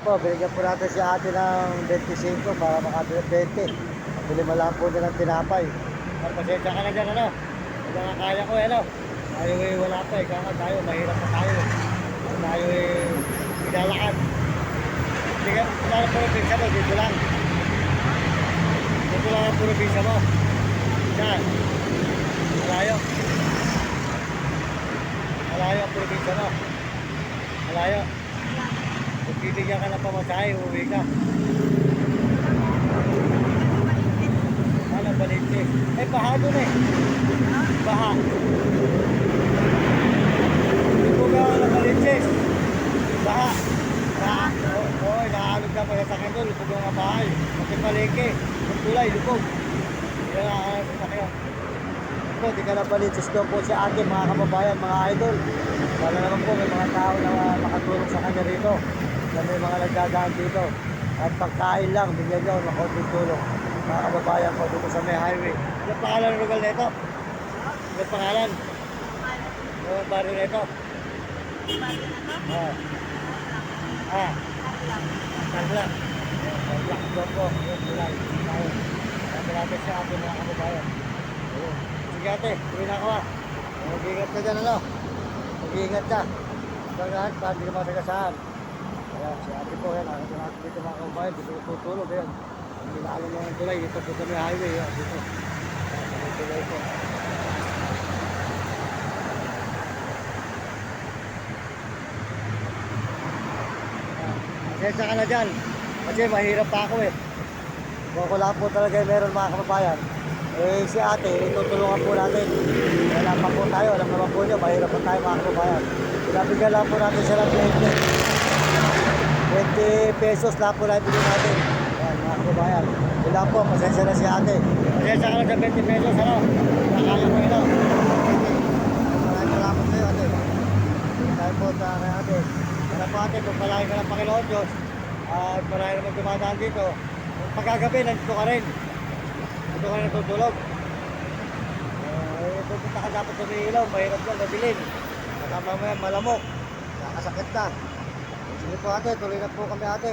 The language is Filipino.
Po, binigyan po natin si ate ng 25 para makabili 20. Bili mo lang po din ng tinapay. Pasensya ka na dyan, ano? Hindi nga kaya ko, ano? Tayo wala pa eh. Kaya tayo, mahirap pa tayo. Tayo pinalakad. Hindi ka, wala na probinsya mo, dito lang. Dito lang ang probinsya mo. Saan? Malayo. Malayo ang probinsya mo. Malayo. Kung bibigyan ka ng pamasahe, uuwi ka. Ano, Balinche? Eh, baha doon eh. Baha. Ibugaw ng Balinche. Baha. Baha. Oo, nakahalog na masasakyan doon. Lupog ng bahay. Kasi palengke. Ang tulay, lupog. Yan ang sasakyan. Po, di ka na Balinche doon po si ate, mga kababayan, mga idol. Wala naman po, may mga tao na makatulong sa kanya rito. Na may mga nagdadaan dito. At pagkain lang, bigyan nyo ng konting tulong. Mga kababayan ko dito sa may highway. Ano pangalan ng lugar na ito? Ano pangalan? Ano barrio na ito? Tarlac. Tarlac doon po. Yun, tulay. Sabi natin siya atin mga kababayan. Sige ate, tuloy na ako ah. Mag-iingat ka dyan ano? Mag-iingat ka. Pagkahan pa, hindi ka masagasaan. Ayan, si ate po yan. Ako natin dito mga kababayan. Dito ko tutulog. Ayan. Hindi na alam ng tulay. Dito po sa may highway. Ayan, dito. Sa may tulay po. Pasensya ka na dyan. Kasi mahirap pa ako eh. Kung ako lang po talaga meron mga kababayan. Eh si ate, tutulungan po natin. Wala pa po tayo. Alam naman po nyo, mahirap po tayo mga kababayan. Pinabigyan lang po natin siya ng 20 pesos lang po na ibigay natin. Ayan mga kababayan. Wala po, pasensya na si ate. Pasensya ka na sa 20 pesos, ano? Nakaya mo yun, ano? Maraming salamat sa'yo ate. Tayo po sa ate. Para po ate, kung palagi ka ng Panginoon Diyos, at marami naman dumadaan dito, pagkagabi, nandito ka rin. Dito ka rin natutulog. Pupunta ka dapat sa may ilaw, mahirap lang, madilim. Baka mamaya malamok, nakasakit na. Sige po ate, tuloy na po kami ate.